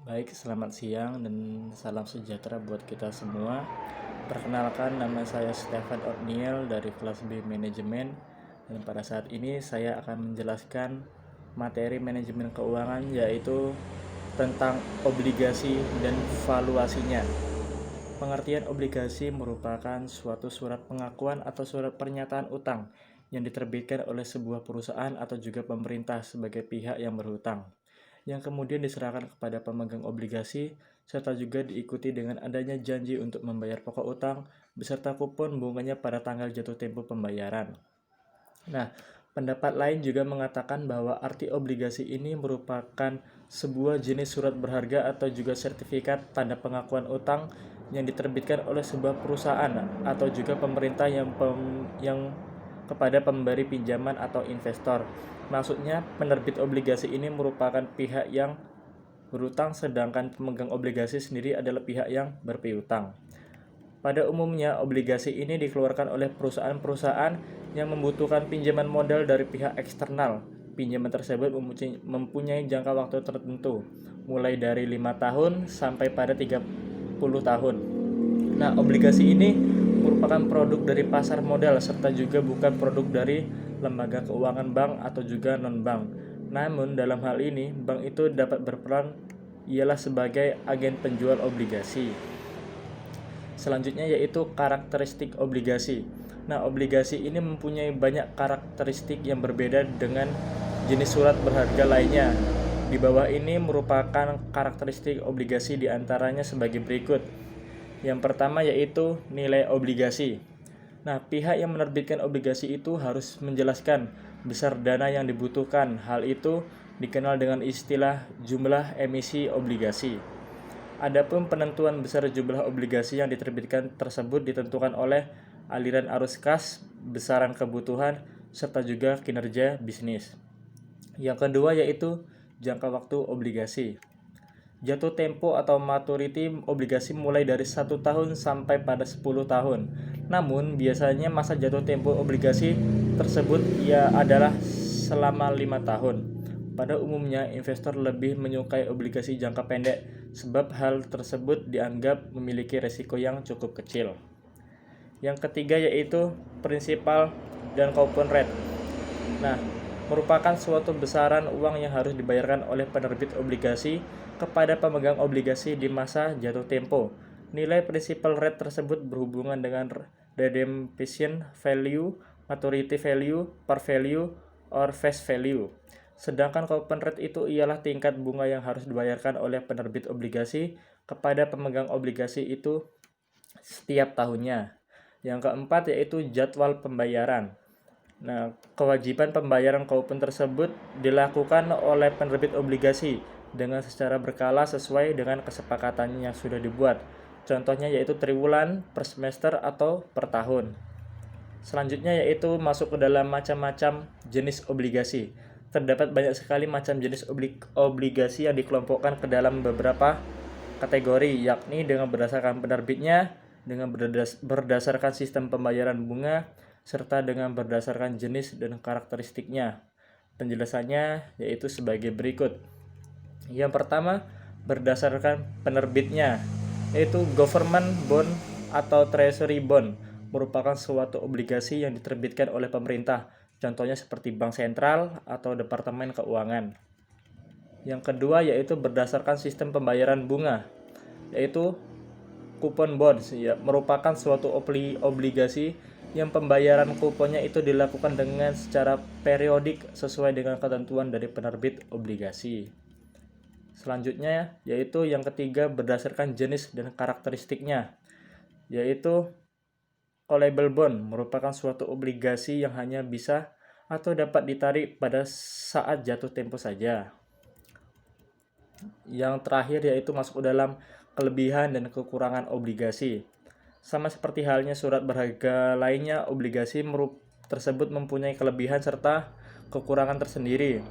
Baik, selamat siang dan salam sejahtera buat kita semua. Perkenalkan, nama saya Stefan Otniel dari kelas B Manajemen. Dan pada saat ini saya akan menjelaskan materi manajemen keuangan, yaitu tentang obligasi dan valuasinya. Pengertian obligasi merupakan suatu surat pengakuan atau surat pernyataan utang yang diterbitkan oleh sebuah perusahaan atau juga pemerintah sebagai pihak yang berhutang, yang kemudian diserahkan kepada pemegang obligasi, serta juga diikuti dengan adanya janji untuk membayar pokok utang beserta kupon bunganya pada tanggal jatuh tempo pembayaran. Nah, pendapat lain juga mengatakan bahwa arti obligasi ini merupakan sebuah jenis surat berharga atau juga sertifikat tanda pengakuan utang yang diterbitkan oleh sebuah perusahaan atau juga pemerintah yang kepada pemberi pinjaman atau investor. Maksudnya, penerbit obligasi ini merupakan pihak yang berutang, sedangkan pemegang obligasi sendiri adalah pihak yang berpiutang. Pada umumnya, obligasi ini dikeluarkan oleh perusahaan-perusahaan yang membutuhkan pinjaman modal dari pihak eksternal. Pinjaman tersebut mempunyai jangka waktu tertentu, mulai dari 5 tahun sampai pada 30 tahun. Nah, obligasi ini merupakan produk dari pasar modal serta juga bukan produk dari lembaga keuangan bank atau juga non-bank. Namun, dalam hal ini, bank itu dapat berperan ialah sebagai agen penjual obligasi. Selanjutnya yaitu karakteristik obligasi. Nah, obligasi ini mempunyai banyak karakteristik yang berbeda dengan jenis surat berharga lainnya. Di bawah ini merupakan karakteristik obligasi diantaranya sebagai berikut. Yang pertama yaitu nilai obligasi. Nah, pihak yang menerbitkan obligasi itu harus menjelaskan besar dana yang dibutuhkan. Hal itu dikenal dengan istilah jumlah emisi obligasi. Adapun penentuan besar jumlah obligasi yang diterbitkan tersebut ditentukan oleh aliran arus kas, besaran kebutuhan, serta juga kinerja bisnis. Yang kedua yaitu jangka waktu obligasi. Jatuh tempo atau maturity obligasi mulai dari 1 tahun sampai pada 10 tahun. Namun, biasanya masa jatuh tempo obligasi tersebut adalah selama 5 tahun. Pada umumnya, investor lebih menyukai obligasi jangka pendek sebab hal tersebut dianggap memiliki resiko yang cukup kecil. Yang ketiga yaitu prinsipal dan coupon rate. Nah, merupakan suatu besaran uang yang harus dibayarkan oleh penerbit obligasi kepada pemegang obligasi di masa jatuh tempo. Nilai principal rate tersebut berhubungan dengan redemption value, maturity value, par value, or face value. Sedangkan coupon rate itu ialah tingkat bunga yang harus dibayarkan oleh penerbit obligasi kepada pemegang obligasi itu setiap tahunnya. Yang keempat yaitu jadwal pembayaran. Nah, kewajiban pembayaran coupon tersebut dilakukan oleh penerbit obligasi dengan secara berkala sesuai dengan kesepakatannya yang sudah dibuat. Contohnya yaitu triwulan, per semester, atau per tahun. Selanjutnya yaitu masuk ke dalam macam-macam jenis obligasi. Terdapat banyak sekali macam jenis obligasi yang dikelompokkan ke dalam beberapa kategori, yakni dengan berdasarkan penerbitnya, dengan berdasarkan sistem pembayaran bunga, serta dengan berdasarkan jenis dan karakteristiknya. Penjelasannya yaitu sebagai berikut. Yang pertama, berdasarkan penerbitnya, yaitu government bond atau treasury bond, merupakan suatu obligasi yang diterbitkan oleh pemerintah, contohnya seperti bank sentral atau departemen keuangan. Yang kedua yaitu berdasarkan sistem pembayaran bunga, yaitu coupon bonds, merupakan suatu obligasi yang pembayaran kuponnya itu dilakukan dengan secara periodik sesuai dengan ketentuan dari penerbit obligasi. Selanjutnya yaitu yang ketiga berdasarkan jenis dan karakteristiknya, yaitu callable bond, merupakan suatu obligasi yang hanya bisa atau dapat ditarik pada saat jatuh tempo saja. Yang terakhir yaitu masuk ke dalam kelebihan dan kekurangan obligasi. Sama seperti halnya surat berharga lainnya, obligasi tersebut mempunyai kelebihan serta kekurangan tersendiri.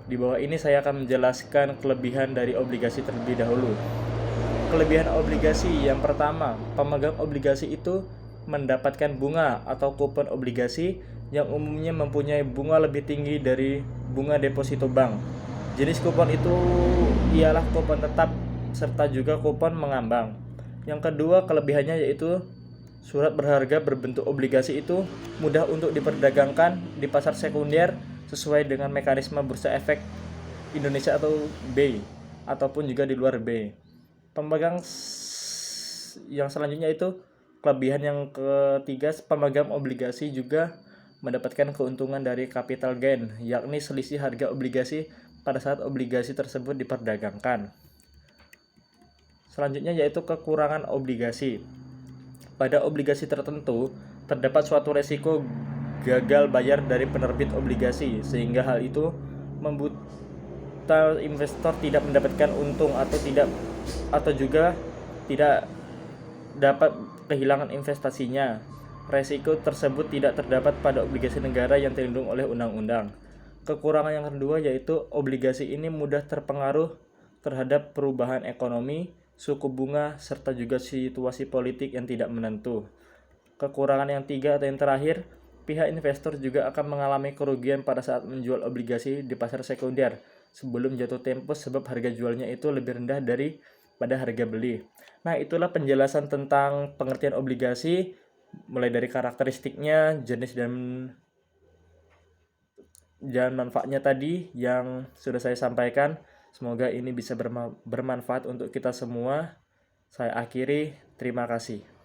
Di bawah ini saya akan menjelaskan kelebihan dari obligasi terlebih dahulu. Kelebihan obligasi yang pertama, pemegang obligasi itu mendapatkan bunga atau kupon obligasi yang umumnya mempunyai bunga lebih tinggi dari bunga deposito bank. Jenis kupon itu ialah kupon tetap serta juga kupon mengambang. Yang kedua kelebihannya yaitu surat berharga berbentuk obligasi itu mudah untuk diperdagangkan di pasar sekunder sesuai dengan mekanisme bursa efek Indonesia atau B ataupun juga di luar B. Pemegang yang selanjutnya itu kelebihan yang ketiga, pemegang obligasi juga mendapatkan keuntungan dari capital gain, yakni selisih harga obligasi pada saat obligasi tersebut diperdagangkan. Selanjutnya yaitu kekurangan obligasi. Pada obligasi tertentu, terdapat suatu resiko gagal bayar dari penerbit obligasi, sehingga hal itu membuat investor tidak mendapatkan untung atau juga tidak dapat kehilangan investasinya. Resiko tersebut tidak terdapat pada obligasi negara yang terlindung oleh undang-undang. Kekurangan yang kedua yaitu obligasi ini mudah terpengaruh terhadap perubahan ekonomi, suku bunga, serta juga situasi politik yang tidak menentu. Kekurangan yang tiga atau yang terakhir, pihak investor juga akan mengalami kerugian pada saat menjual obligasi di pasar sekunder sebelum jatuh tempo sebab harga jualnya itu lebih rendah daripada harga beli. Nah, itulah penjelasan tentang pengertian obligasi, mulai dari karakteristiknya, jenis dan manfaatnya tadi yang sudah saya sampaikan. Semoga ini bisa bermanfaat untuk kita semua. Saya akhiri, terima kasih.